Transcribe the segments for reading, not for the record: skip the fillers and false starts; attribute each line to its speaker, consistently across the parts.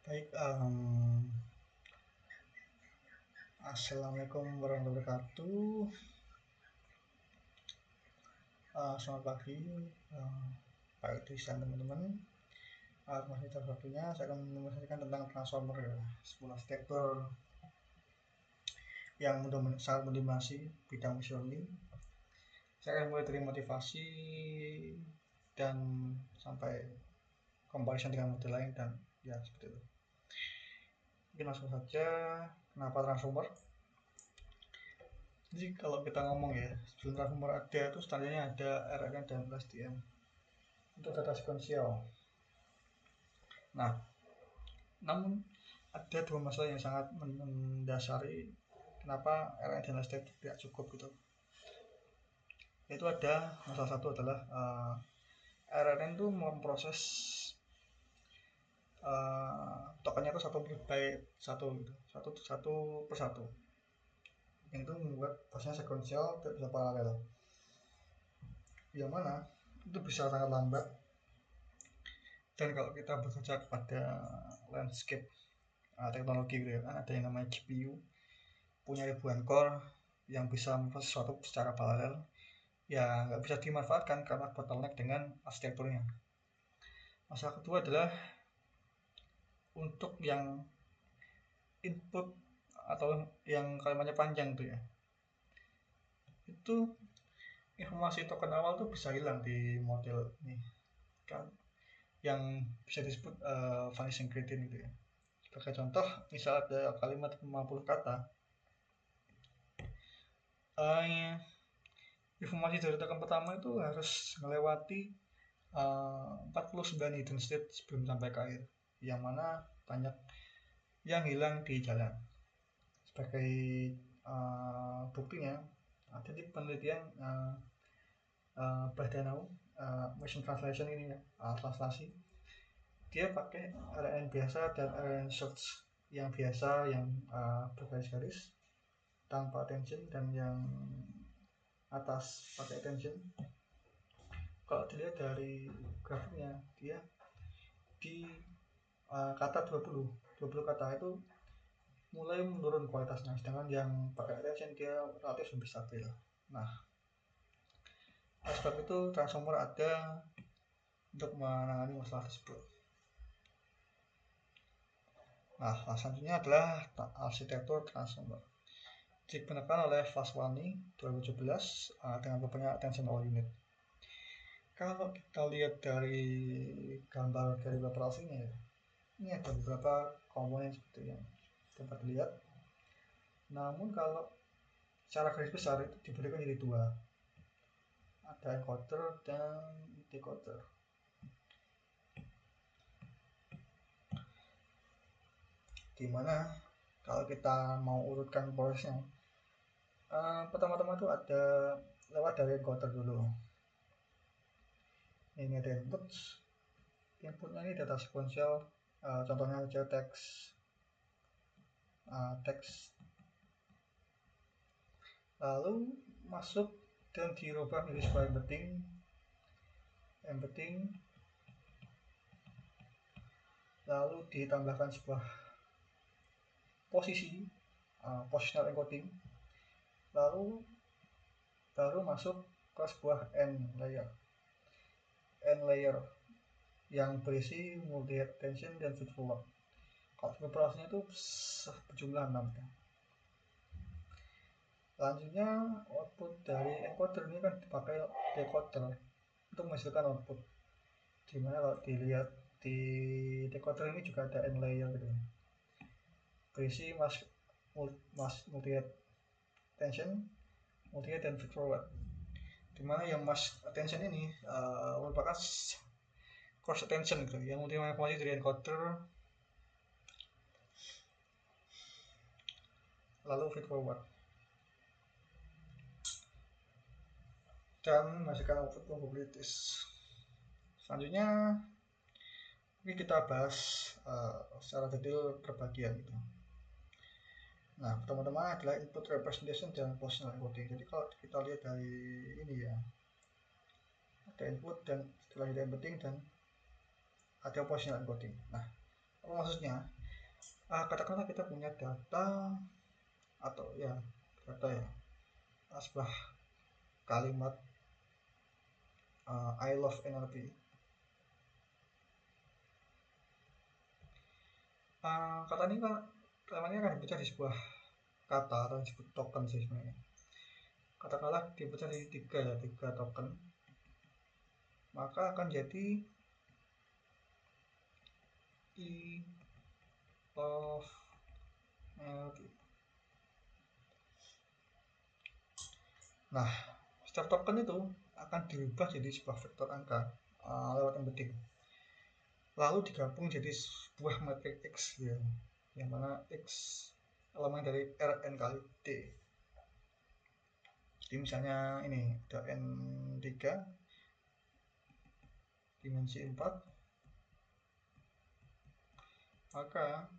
Speaker 1: Baik, assalamualaikum warahmatullahi wabarakatuh. Selamat pagi, Pak Idris dan teman-teman. Terima kasih atas waktunya. Saya akan menjelaskan tentang transformer ya, sebuah arsitektur yang sangat mendominasi bidang machine learning. Saya akan mulai dari motivasi dan sampai comparison dengan model lain dan ya seperti itu. Mungkin langsung saja, kenapa transformer? Jadi kalau kita ngomong ya, sebelum transformer ada itu standarnya ada RNN dan STM untuk data sequential. Nah, namun ada dua masalah yang sangat mendasari kenapa RNN dan STM tidak cukup gitu. Yaitu ada masalah satu adalah RNN itu memproses tokennya itu satu byte satu gitu, satu per satu. Yang itu membuat prosesnya sequential tidak bisa paralel. Yang mana itu bisa sangat lambat. Dan kalau kita bekerja pada landscape teknologi gitu ya, kan ada yang namanya GPU punya ribuan core yang bisa memproses sesuatu secara paralel, ya nggak bisa dimanfaatkan karena bottleneck dengan arsitekturnya. Masalah kedua adalah untuk yang input atau yang kalimatnya panjang tuh ya, itu informasi token awal tuh bisa hilang di model ini kan, yang bisa disebut vanishing gradient gitu ya. Sebagai contoh, misal ada kalimat 50 kata, informasi dari token pertama itu harus melewati 49 hidden state sebelum sampai ke akhir, yang mana banyak yang hilang di jalan. Sebagai buktinya, ada di penelitian Bahdanau machine translation ini ya, translasi, dia pakai RNN biasa dan RNN search yang biasa yang bergaris-garis tanpa attention, dan yang atas pakai attention. Kalau dilihat dari grafiknya, dia di kata 20 kata itu mulai menurun kualitasnya, sedangkan yang pakai attention dia relatif lebih stabil. Nah, sebab itu transformer ada untuk menangani masalah tersebut. Nah, selanjutnya adalah arsitektur transformer. Digunakan oleh Vaswani 2017 dengan beberapa attention all unit. Kalau kita lihat dari gambar dari beberapa aslinya ya, ini ada beberapa komponen seperti yang dapat dilihat. Namun kalau secara garis besar itu diberikan jadi dua, ada encoder dan decoder. Dimana kalau kita mau urutkan prosesnya, pertama-tama itu ada lewat dari encoder dulu. Ini ada inputnya ini data sequential, contohnya aja teks, lalu masuk dan dirubah menjadi sebuah embedding, lalu ditambahkan sebuah posisi, positional encoding, lalu baru masuk ke sebuah end layer yang berisi multi attention dan feed forward. Kalau operasinya itu berjumlah 6. Selanjutnya output dari encoder ini kan dipakai decoder untuk menghasilkan output, dimana kalau dilihat di decoder ini juga ada end layer gitu, berisi multi attention, multi dan feed forward, dimana yang mass attention ini merupakan cross attention gitu, yang menerima informasi dari encoder lalu feed forward dan menghasilkan output probabilities. Selanjutnya ini kita bahas secara detail per bagian gitu. Nah, pertama-tama adalah input representation dan positional encoding. Jadi kalau kita lihat dari ini ya, ada input dan setelah ada embedding dan ada positional encoding. Nah, Maksudnya katakanlah kita punya data atau ya data ya sebuah kalimat I love NLP. Kata ini kan namanya akan dibaca di sebuah kata atau disebut token sih sebenarnya. Katakanlah dibaca di tiga token, maka akan jadi I love NLP. Nah, setiap token itu akan dirubah jadi sebuah vektor angka lewat embedding, lalu digabung jadi sebuah matrik X ya, yang mana X elemen dari Rn kali D. Jadi misalnya ini ada N3 dimensi 4, maka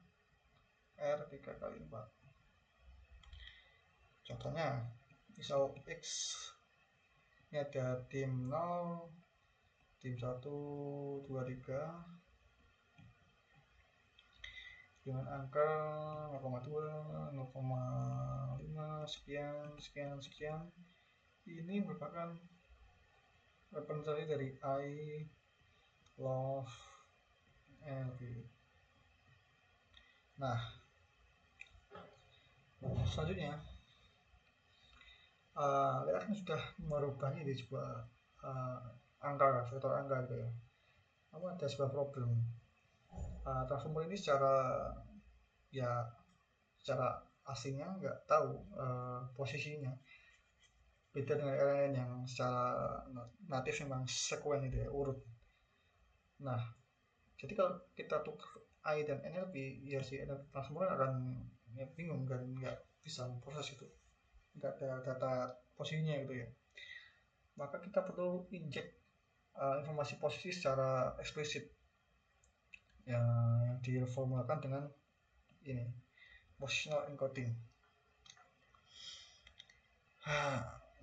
Speaker 1: R3 kali 4. Contohnya misal X ini ada tim 0, tim 1, 2, 3 dengan angka 0,2, 0,5, sekian. Ini merupakan representasi dari I love NLP. Nah, selanjutnya kita kan sudah merubahnya di sebuah angka, vektor angka gitu ya. Namun ada sebuah problem. Transformer ini secara aslinya nggak tahu posisinya, beda dengan RNN yang secara natif memang sekuen gitu ya, urut. Nah, jadi kalau kita tukar I dan NLP, ya si NLP transformer akan bingung dan nggak bisa memproses itu, nggak ada data posisinya gitu ya. Maka kita perlu inject informasi posisi secara eksplisit yang diformulkan dengan ini, positional encoding.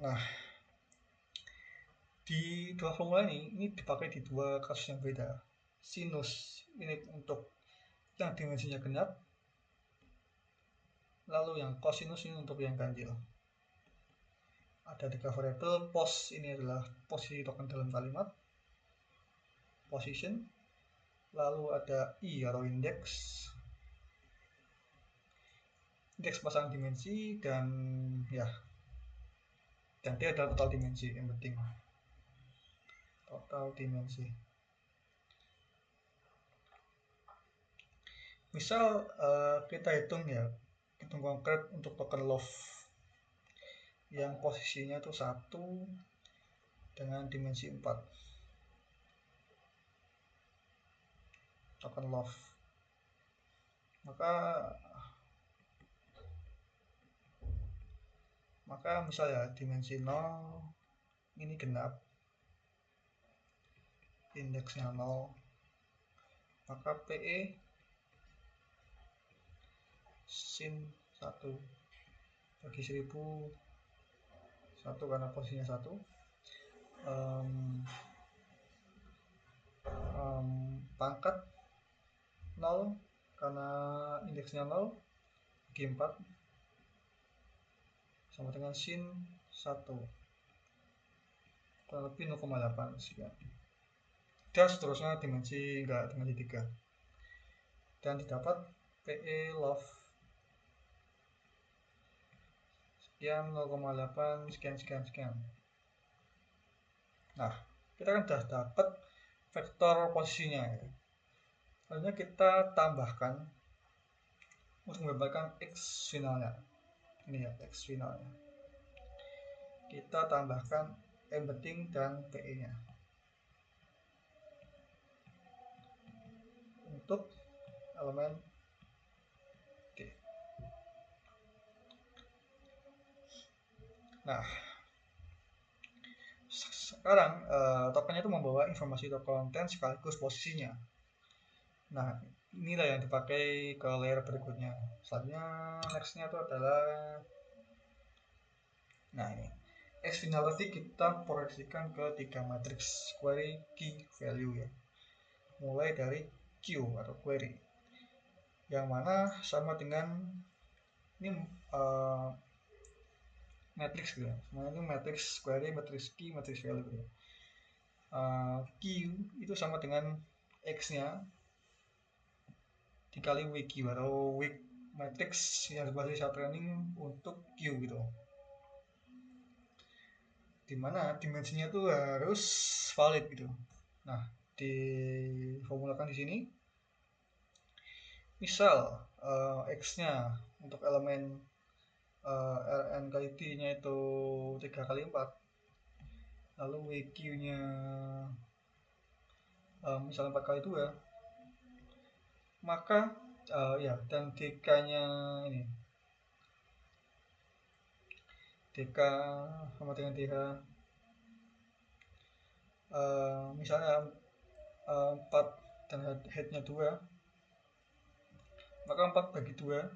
Speaker 1: Nah, di dua formula ini dipakai di dua kasus yang beda. Sinus ini untuk yang dimensinya genap, lalu yang cosinus ini untuk yang ganjil. Ada tiga variabel. Pos ini adalah posisi token dalam kalimat, position, lalu ada I atau indeks pasang dimensi, dan ya, dan D adalah total dimensi yang penting, total dimensi. Misal kita hitung konkret untuk token love yang posisinya itu 1 dengan dimensi 4, token love. Maka misalnya dimensi 0 ini genap, indeksnya 0, maka PE sin 1 bagi 1000, 1 karena posisinya 1, pangkat 0 karena indeksnya 0 bagi 4 sama dengan sin 1 kurang lebih 0,8 sekian, dan seterusnya dimensi 3, dan didapat PE love sekian 0,8 sekian. Nah, kita kan sudah dapat vektor posisinya ya. Selanjutnya kita tambahkan untuk menggambarkan X finalnya. Ini ya, X finalnya. Kita tambahkan embedding dan PE nya untuk elemen D. Nah, sekarang tokennya itu membawa informasi konten sekaligus posisinya. Nah, inilah yang dipakai ke layer berikutnya. Selanjutnya nextnya itu adalah, nah ini X finality kita proyeksikan ke 3 matriks query key value ya, mulai dari Q atau query. yang mana sama dengan ini matrix gitu ya. Semuanya itu matrix query, matrix key, matrix value gitu. Q itu sama dengan x-nya dikali wiki atau weak matrix yang berbasis training untuk Q gitu. Dimana dimensinya tuh harus valid gitu. Nah, diformulakan di sini. Misal x-nya untuk elemen Rn kali T-nya itu 3 kali 4, lalu WQ-nya misalnya 4 kali 2, maka ya, dan DK-nya ini DK sama dengan DH misalnya 4 dan head-nya 2, maka 4 bagi 2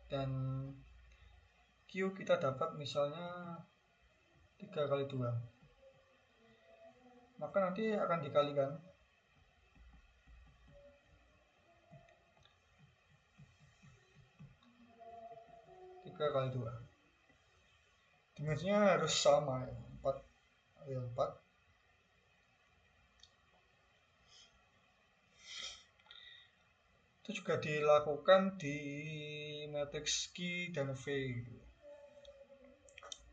Speaker 1: dan Q kita dapat misalnya 3 kali 2, maka nanti akan dikalikan 3 kali 2, dimensinya harus sama ya, 4 ya 4. Itu juga dilakukan di matrix Q dan V.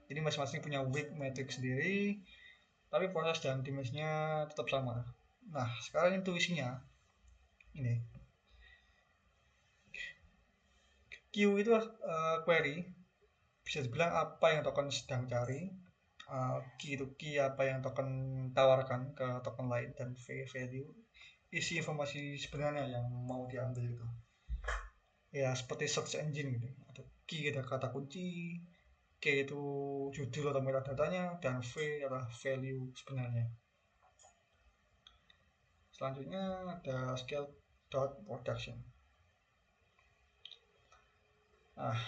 Speaker 1: Jadi masing-masing punya weak matrix sendiri, tapi proses dan dimensinya tetap sama. Nah, sekarang intuisinya ini. Q itu query, bisa dibilang apa yang token sedang cari. Key itu key apa yang token tawarkan ke token lain, dan V value isi informasi sebenarnya yang mau diambil itu. Ya seperti search engine gitu. Ada key ada kata kunci, K itu judul atau metadatanya, dan V adalah value sebenarnya. Selanjutnya ada scale dot production. Nah,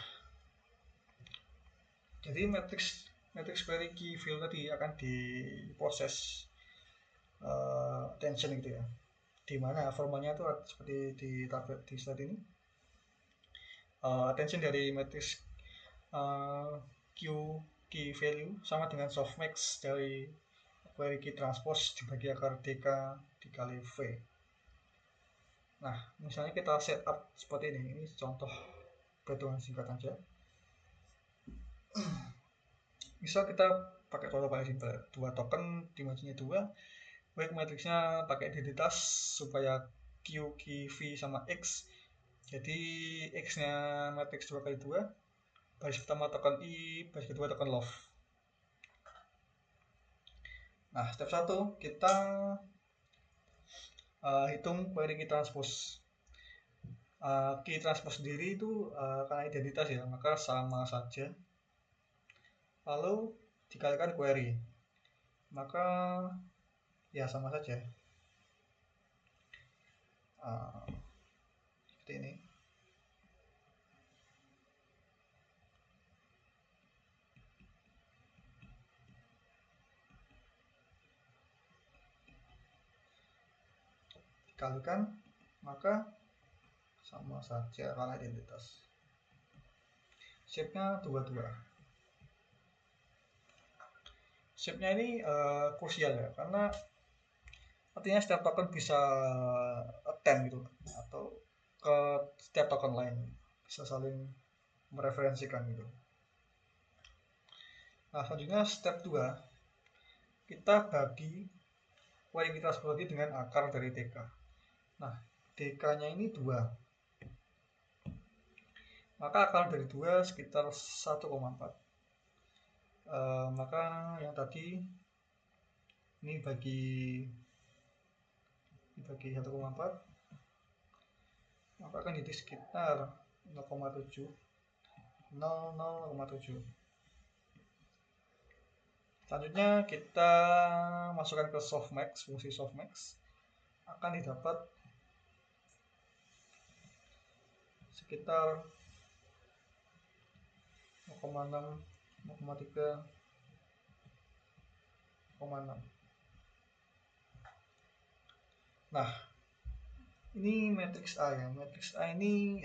Speaker 1: jadi matrix query key field tadi akan diproses attention gitu ya, dimana formalnya itu seperti di tabel di slide ini. Attention dari matrix Q key value sama dengan softmax dari query key transpose dibagi akar DK dikali V. Nah, misalnya kita setup seperti ini contoh perhitungan singkat aja. Misal kita pakai contoh paling simpel, 2 token dimensinya 2, weak matrixnya pakai identitas supaya Q, Q, V sama X. Jadi X nya matrix 2 kali 2, baris pertama token I, baris kedua token love. Nah, step 1 kita hitung query key transpose. Key transpose sendiri itu karena identitas ya, maka sama saja. Lalu dikalikan query, maka ya sama saja. Seperti ini. Dikalikan, maka sama saja karena identitas. Shape-nya 22. Shape-nya ini krusial ya, karena artinya setiap token bisa attend gitu, atau ke setiap token lain, bisa saling mereferensikan gitu. Nah, selanjutnya step 2, kita bagi query kita seperti dengan akar dari TK. Nah, DK-nya ini 2, maka akar dari 2 sekitar 1,4. Maka yang tadi ini bagi 1,4, maka akan jadi sekitar 0,7. Selanjutnya kita masukkan ke softmax, fungsi softmax, akan didapat sekitar 0,6, 0,3, 0,6. Nah, Ini matrix A ya. Matrix A ini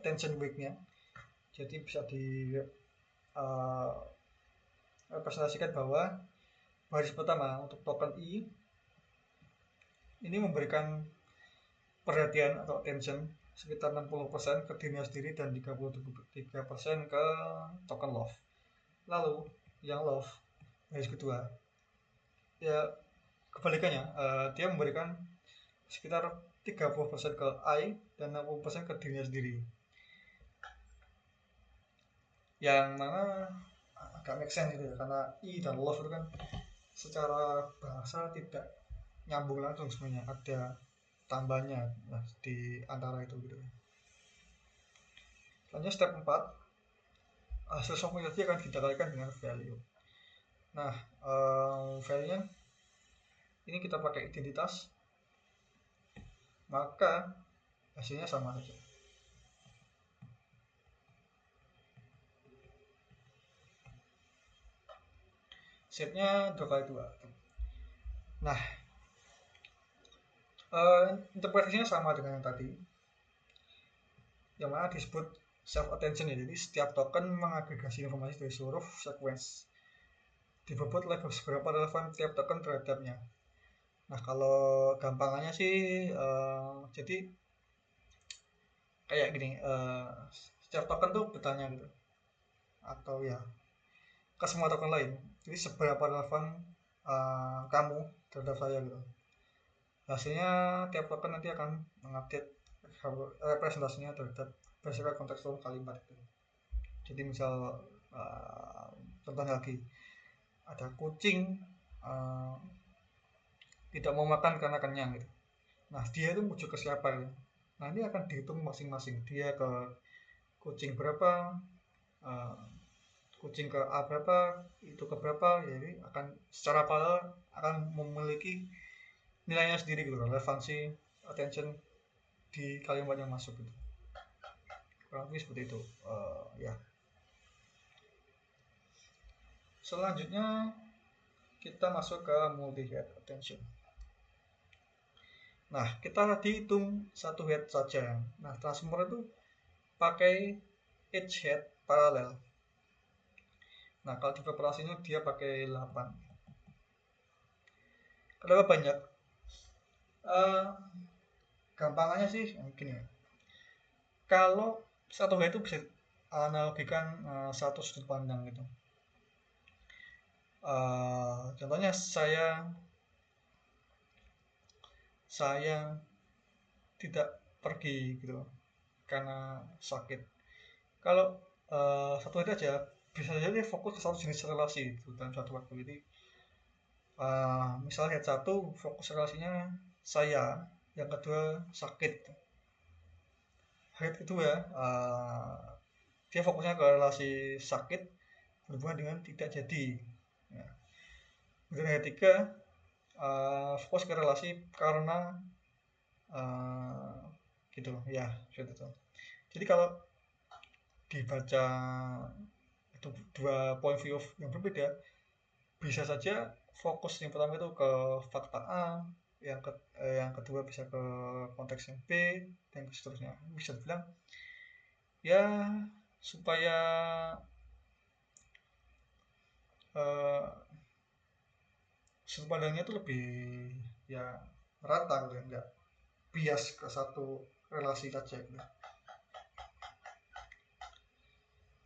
Speaker 1: attention weight-nya. Jadi bisa di representasikan bahwa baris pertama untuk token I ini memberikan perhatian atau attention sekitar 60% ke dirinya sendiri dan 33% ke token love. Lalu yang love baris kedua ya kebalikannya, dia memberikan sekitar 30% ke I dan 60% ke dirinya sendiri, yang mana agak make sense gitu ya, karena I dan love itu kan secara bahasa tidak nyambung langsung sebenarnya, ada tambahnya di antara itu gitu. Selanjutnya step 4, hasil optimalisasi akan kita kalikan dengan value. Nah, value-nya ini kita pakai identitas, maka hasilnya sama saja. Shape-nya 2x2. Nah, interpretasinya sama dengan yang tadi, yang mana disebut self attention ya. Jadi setiap token mengagregasi informasi dari seluruh sequence, dibobot oleh seberapa relevan tiap token terhadapnya. Nah, kalau gampangannya sih jadi kayak gini, setiap token tuh bertanya gitu, atau ya ke semua token lain, jadi seberapa relevan kamu terhadap saya gitu. Hasilnya tiap token nanti akan mengupdate representasinya terhadap berdasarkan kontekstual kalimat itu. Jadi misal contohnya lagi ada kucing tidak mau makan karena kenyang gitu. Nah, dia itu menuju ke siapa gitu. Nah, ini akan dihitung masing-masing, dia ke kucing berapa, kucing ke A berapa, itu ke berapa, jadi akan secara paralel akan memiliki nilainya sendiri gitu, relevansi attention di kalimat yang masuk gitu. Kurang lebih seperti itu ya. Selanjutnya kita masuk ke multi-head attention. Nah, kita tadi hitung satu head saja. Nah, transformer itu pakai each head paralel. Nah, kalau di preparasinya dia pakai 8. Kenapa banyak? Gampangannya sih gini ya. Kalau satu head itu bisa analogikan satu sudut pandang gitu. Contohnya saya tidak pergi gitu karena sakit. Kalau satu head aja bisa saja dia fokus ke satu jenis relasi gitu, dalam satu waktu. Jadi misalnya head 1 fokus relasinya saya, yang kedua sakit. Head kedua dia fokusnya ke relasi sakit berhubungan dengan tidak jadi. Ya. Kemudian head 3 fokus ke relasi karena gitu ya, seperti itu. Jadi kalau dibaca itu dua point view yang berbeda, bisa saja fokus yang pertama itu ke fakta A, yang kedua bisa ke konteks yang B, dan seterusnya. Bisa dibilang ya supaya sudut pandangnya itu lebih ya rata gitu ya, enggak bias ke satu relasi saja gitu.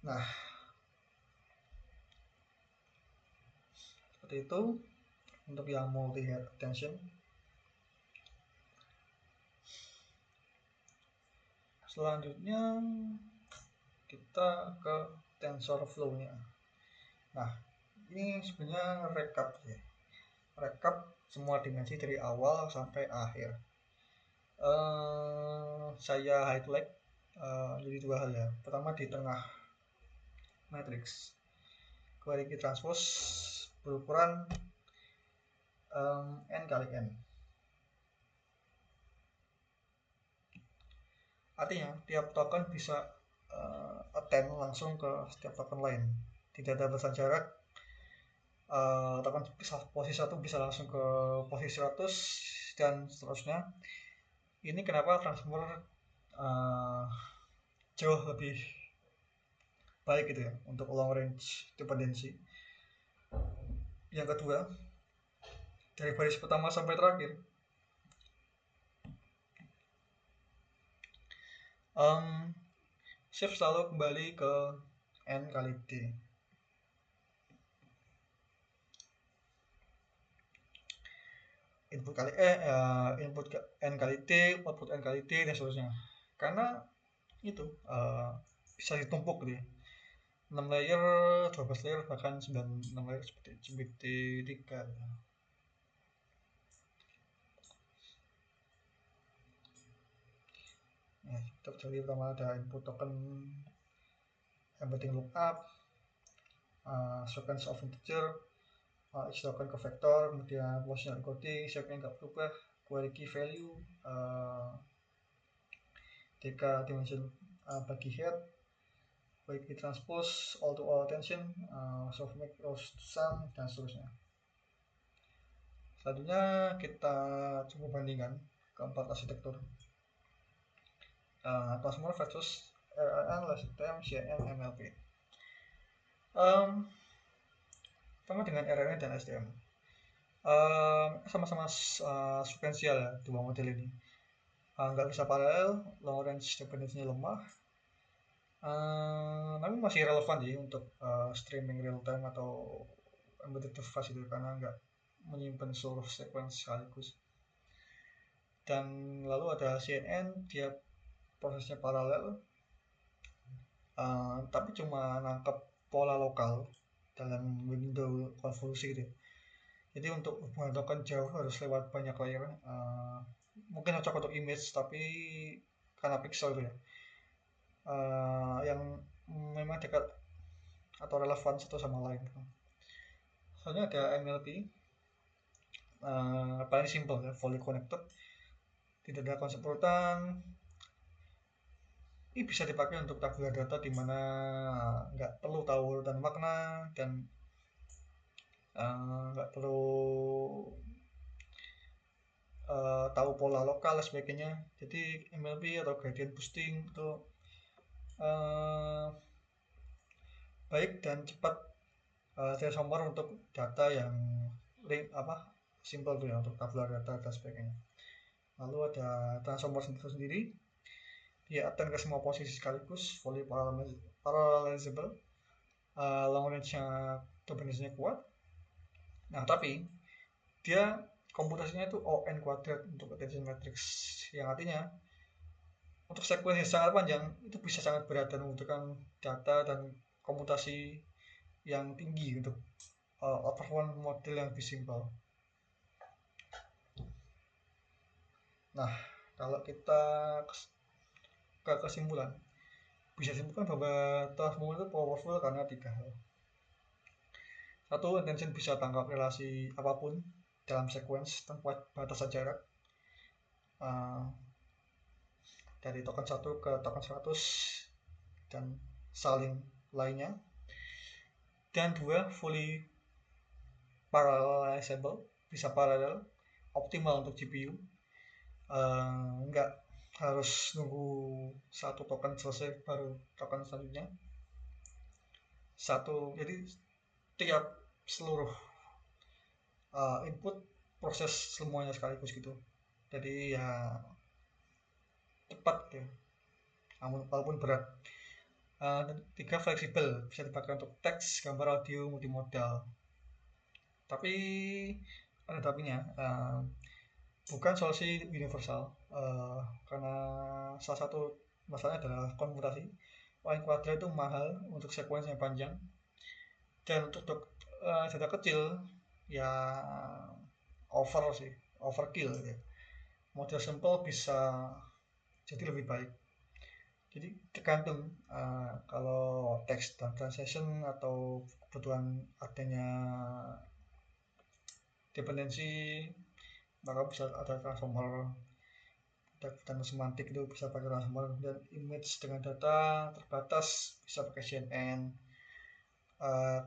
Speaker 1: Nah, seperti itu untuk yang multi-head attention. Selanjutnya kita ke TensorFlow-nya. Nah, ini sebenarnya rekap ya. Rekap semua dimensi dari awal sampai akhir. Saya highlight jadi dua hal ya. Pertama di tengah matrix, query transpose berukuran n kali n. Artinya tiap token bisa attend langsung ke setiap token lain. Tidak ada batasan jarak. Token posisi 1 bisa langsung ke posisi 100 dan seterusnya. Ini kenapa transformer jauh lebih baik gitu ya untuk long range dependency. Yang kedua, dari baris pertama sampai terakhir, shift selalu kembali ke n kali d. Input n kali t, output n kali t, dan seterusnya. Karena itu bisa ditumpuk gitu ya. 6 layer, 12 layer, bahkan 6 layer seperti GPT-3 gitu. Nah, jadi pertama ada input token embedding lookup, sequence of integer, X token ke vektor, kemudian positional encoding, shape-nya nggak berubah, query key value, DK dimension bagi head, query key transpose, all to all attention, softmax rows to sum, dan seterusnya. Selanjutnya kita coba bandingkan keempat arsitektur. Transformer versus RNN, LSTM, CNN, MLP. Sama dengan RNN dan STM. Sama-sama sequential ya, dua model ini. Nggak bisa paralel, long range dependency-nya lemah. Namun masih relevan sih untuk streaming real time atau embedded device itu, karena nggak menyimpan seluruh sequence sekaligus. Dan lalu ada CNN, dia prosesnya paralel, tapi cuma nangkep pola lokal dalam window konvolusi gitu. Jadi untuk hubungan token jauh harus lewat banyak layer. Mungkin cocok untuk image, tapi karena pixel gitu ya, yang memang dekat atau relevan satu sama lain. Soalnya ada MLP, paling simple ya, fully connected, tidak ada konsep urutan. Ini bisa dipakai untuk tabular data di mana nggak perlu tahu urutan makna dan nggak perlu tahu pola lokal dan sebagainya. Jadi MLP atau gradient boosting itu baik dan cepat transformer untuk data yang simple ya, untuk tabular data dan sebagainya. Lalu ada transformer sendiri, dia attend ke semua posisi sekaligus, fully parallelizable, long range-nya dependency-nya kuat. Nah, tapi dia komputasinya itu ON kuadrat untuk attention matrix, yang artinya untuk sekuens yang sangat panjang itu bisa sangat berat dan membutuhkan data dan komputasi yang tinggi untuk performance model yang lebih simpel. Nah, kalau kita ke kesimpulan, bisa simpulkan bahwa transformer itu powerful karena 3 hal. Satu, attention bisa tangkap relasi apapun dalam sequence tanpa batasan jarak, dari token 1 ke token 100 dan saling lainnya. Dan 2, fully parallelizable, bisa paralel, optimal untuk GPU. Enggak harus nunggu satu token selesai baru token selanjutnya. Jadi tiap seluruh input proses semuanya sekaligus gitu. Jadi ya cepat ya, walaupun berat. 3, fleksibel, bisa dipakai untuk teks, gambar, audio, multimodal. Tapi ada tapinya, bukan solusi universal, karena salah satu masalahnya adalah konmutasi. Line kuadrat itu mahal untuk sekuens yang panjang, dan untuk data kecil ya overkill ya. Model simple bisa jadi lebih baik. Jadi tergantung kalau text dan translation atau kebutuhan adanya dependensi, maka bisa ada transformer. Dan semantik itu bisa pakai transformer, dan image dengan data terbatas bisa pakai CNN.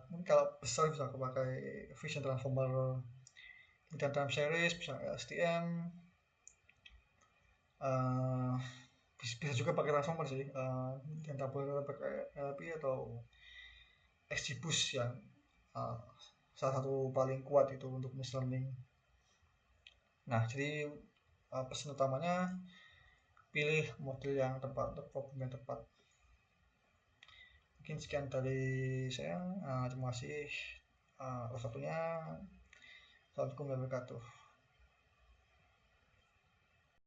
Speaker 1: Mungkin kalau besar bisa pakai vision transformer, dan time series bisa STM. Bisa juga pakai transformer sih, yang tabel pakai LP atau XGBoost yang salah satu paling kuat itu untuk machine learning. Nah, jadi pesan utamanya pilih model yang tepat untuk problem yang tepat. Mungkin sekian dari saya. Terima kasih atas waktunya. Assalamualaikum warahmatullahi wabarakatuh.